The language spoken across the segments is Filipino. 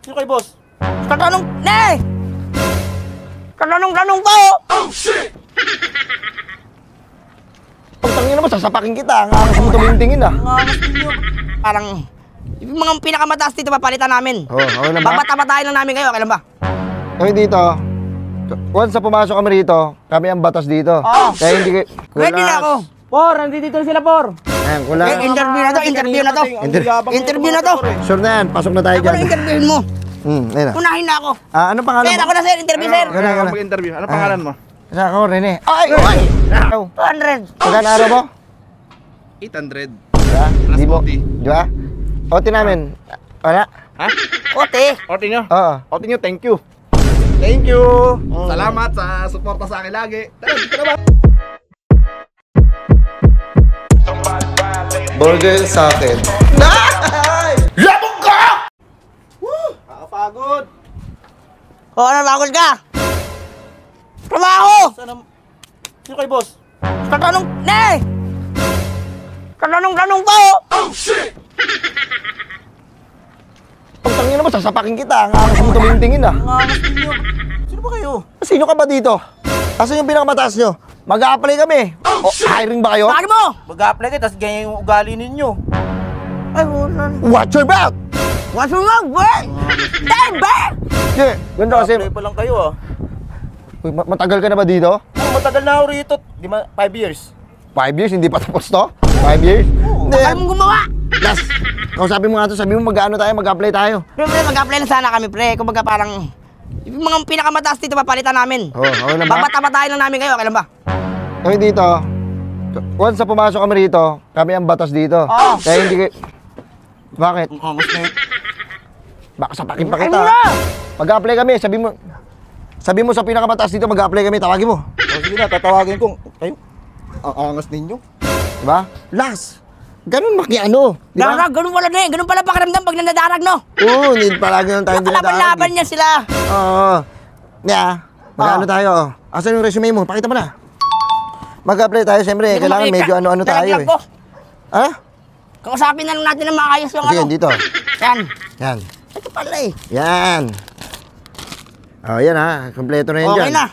Sino kay boss? Tatanong, ne! Tatanong ko! Oh, shit! Pagtangin naman, sasapakin kita. Ang angas mo tumingtingin ah. Parang, yung mga pinakamataas dito papalitan namin. Oh, okay lang ba? Babata-batahin lang namin kayo, okay lang ba? Kami dito, once na pumasok kami rito, kami ang batas dito. Oo. Kaya hindi kayo... Ready na ako. Por, nandito na sila, Por. Ayan, kulang. Interview na to. Interview na to. Sure na yan, pasok na tayo Ako dyan. na interviewin mo. Ayun na. Unahin na ako. Anong pangalan Sir, mo? ako na sir, interview sir. Gana. Mag-interview. Ano pangalan mo? Isa ako, Rene. Ay! Ay! 200. Magkano araw mo? 800. Diba? Plus Di mo. OT. Diba? OT namin. Wala? Ha? Kote. Orti nyo? Oo. Orti nyo, thank you. Thank you. Salamat sa suporta sa akin lagi. Tara, dito na ba? Burger sa akin. Labog ka! Woo! Kakapagod. O, ano, bagol ka? Trabaho! Sino kay boss? Tatanong, ne! Tatanong ko! Oh, shit! Pagtangin naman, sasapakin kita. Ang angas mo tumingtingin ah. Sino ba kayo? Sino ka ba dito? Asan yung pinakamataas nyo? Mag-a-apply kami. Hiring ba kayo? Paano mo? Mag-a-apply kayo, tapos ganyan yung ugali ninyo. Ay, wala. Watch your back! What's wrong, boy? Dad, ba? Hindi, ganda kasi. Apply pa lang kayo ah. Uy, matagal ka na ba dito? Matagal na ako rito. 5 years. 5 years, hindi pa tapos to? 5 years? Hindi. Bakal mong gumawa? Last, kausapin mo nga to, sabi mo mag-ano tayo, mag-apply tayo. Pre, mag-apply na sana kami, pre. Kumbaga parang, yung mga pinakamataas dito papalitan namin. Oo, okay lang ba? Babata-batahin lang namin kayo, okay lang ba? Kami dito, once na pumasok kami rito, kami ang batas dito. Oo. Kaya hindi kayo... Bakit? Ang angas na yun. Baka sapakin pa Ay kita. mo na! Mag-apply kami, sabi mo sa pinakamataas dito, mag-apply kami, tawagin mo. Sige na, tatawagin ko. Kayo? Ang angas ninyo. Diba? Last. Ganun makiano. Diba? Darag, ganun pala na eh. Ganun pala pakiramdam pag nanadarag, no? Oo, hindi palagi lang tayo Nakalaban-laban niya sila. Oo. Yeah. Mag-ano tayo. Asan yung resume mo? Pakita mo na. Mag-apply tayo, siyempre. Hindi ko Kailangan makita. medyo ano-ano tayo Nalaglag eh. ko. Ha? Kausapin na lang natin ng maayos yung Sige, ano. dito. Yan. Yan. Ito pala eh. Yan. Oh, yan ha. Kompleto na yan Okay dyan. na.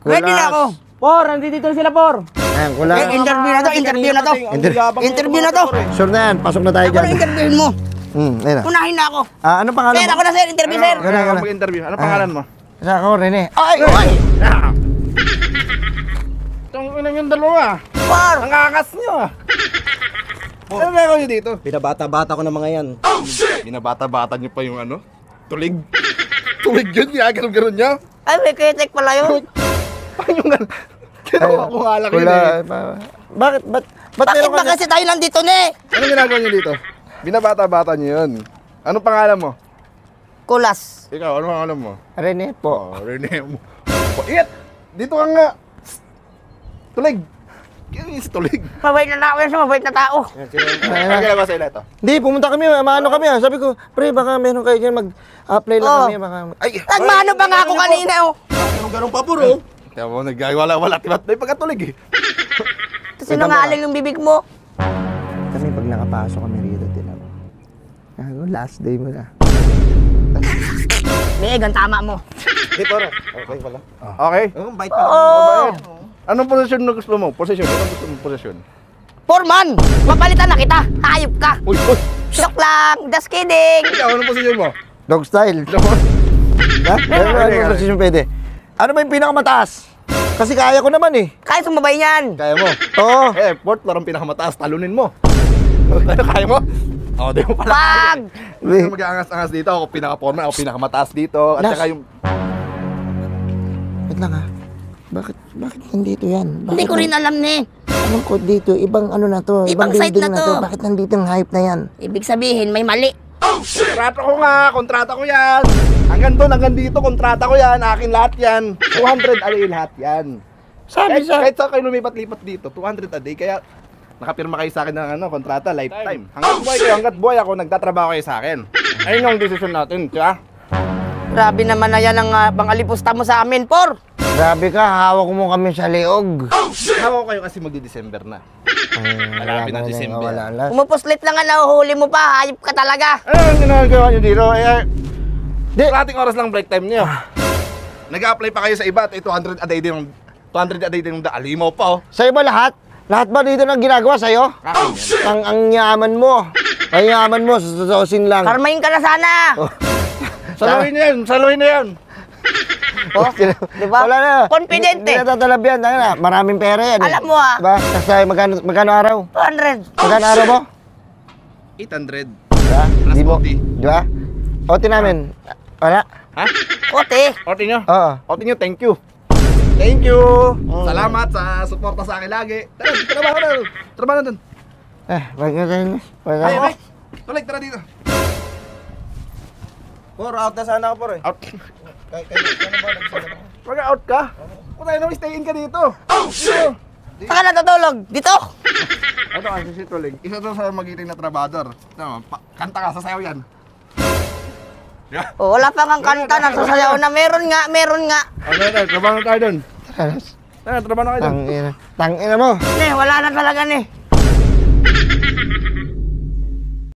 Ready na ako. Por, nandito na sila, Por. Ayan, kulang. Interview na to. Interview na to. Sure na yan. Pasok na tayo Ako na dyan. interviewin mo. Ayun na. Unahin na ako. Anong pangalan Sir, mo? ako na sir, interview sir. Gana. Mag-interview. Ano pangalan mo? Isa ako, Rene. Ay! Ay! Itong unang yung dalawa. Par! Ang kakas nyo ah. Ano meron nyo dito? Binabata-bata ko ng mga yan. Oh, shit! Binabata-bata nyo pa yung ano? Tulig. Tulig yun, ginaganon-ganon nyo. Ay, may kritik pala yun. Paano yung gano'n? Ginawa ko nga lang yun Wala. eh. Bakit Bakit meron ba ka kasi tayo nandito, ne? Anong ginagawa nyo dito? Binabata-bata nyo yun. Anong pangalan mo? Kulas. Ikaw, anong pangalan mo? Rene po. Oh, Rene mo. Ingat! Dito ka nga! Tulig! Kaya yung si Tulig. Mabait na tao yan siya, mabait na tao. Ano ginagawa sa ila ito? Hindi, pumunta kami, maano kami ah. Sabi ko, pre, baka meron kayo dyan, mag-apply lang Oo. kami. Baka... Ay! Nagmano pa nga ako kanina, oh. Anong ganong paburo? Kaya mo, nagwala-wala. Tibat na yung pagkatulig eh. Sinungaling yung bibig mo. Kami pag nakapasok kami rito, tinan mo. Gago, last day mo na. Meg, ang tama mo. Di, Por. Okay pala. Okay? Oh, bait pala. Oo. Anong posisyon na gusto mo? Posisyon? Anong gusto mo posisyon? Foreman, mapalitan na kita. Hayop ka. Uy! Joke lang. Just kidding. Ikaw, anong posisyon mo? Dog style. Ha? Ano position pwede? Ano ba yung pinakamataas? Kasi kaya ko naman eh. Kaya sumabay niyan. Kaya mo? Oo. Eh, fourth, parang pinakamataas. Talunin mo. Kaya mo? Oo, di mo pala. Pag! Hindi mag-aangas-angas dito. Ako pinaka-formal. Ako pinakamataas dito. At Last. saka yung... Wait lang ha. Bakit nandito yan? Hindi ko rin alam, ne. Anong code dito? Ibang ano na to? Ibang site building na to. Bakit nandito yung hype na yan? Ibig sabihin, may mali. Kontrata ko nga! Kontrata ko yan! Hanggang doon, hanggang dito, kontrata ko yan. Akin lahat yan. 200 a day lahat yan. Kahit saan kayo lumipat-lipat dito, 200 a day. Kaya nakapirma kayo sa akin ng ano, kontrata, lifetime. Hanggat buhay ako, nagtatrabaho kayo sa akin. Ayun yung decision natin, diba? Grabe naman na yan ang pangalipusta mo sa amin, Por. Grabe ka, hawak mo kami sa leog. Hawa ko kayo kasi magdi-December na. Malapit na December. Wala. Umupuslit na nga, nahuhuli mo pa. Hayop ka talaga. Ano ang ginagawa nyo dito? Di, kalating oras lang break time nyo. Nag-a-apply pa kayo sa iba at 200 a day din ng alimaw pa oh. Sa'yo ba lahat? Lahat ba dito nang ginagawa sa'yo? Akin yan. Ang yaman mo. Ang yaman mo, sususin lang. Karmahin ka na sana. Saluhin na yan. Oh, di ba? Wala na. Confident Hindi eh. natatalab yan. Ano na, maraming pera yan. Alam mo, ah. Diba? Kasi magkano araw? 200. Magkano araw mo? 800. Diba? Plus Di mo. 40. Diba? Oti namin. Wala. Ha? Kote. Orti nyo? Oo. Orti nyo, thank you. Thank you. Salamat sa suporta sa akin lagi. Tara, trabaho na. Trabaho na dun. Magkano. Ay, Mike. Tulig, tara dito. Out na sana ako, por. Out. Mag-out ka? Kung tayo naman stay in ka dito. Dito. Saan ka natutulog? Dito. Ito kasi si Tulig. Isa to sa magiting na trabador. Kanta ka, sasayaw yan. Oh, wala pa kang kanta. Nagsasayaw na. Meron nga. Trabaho na tayo dun. Trabaho na kayo dun. Tangina mo. Wala na talaga ni.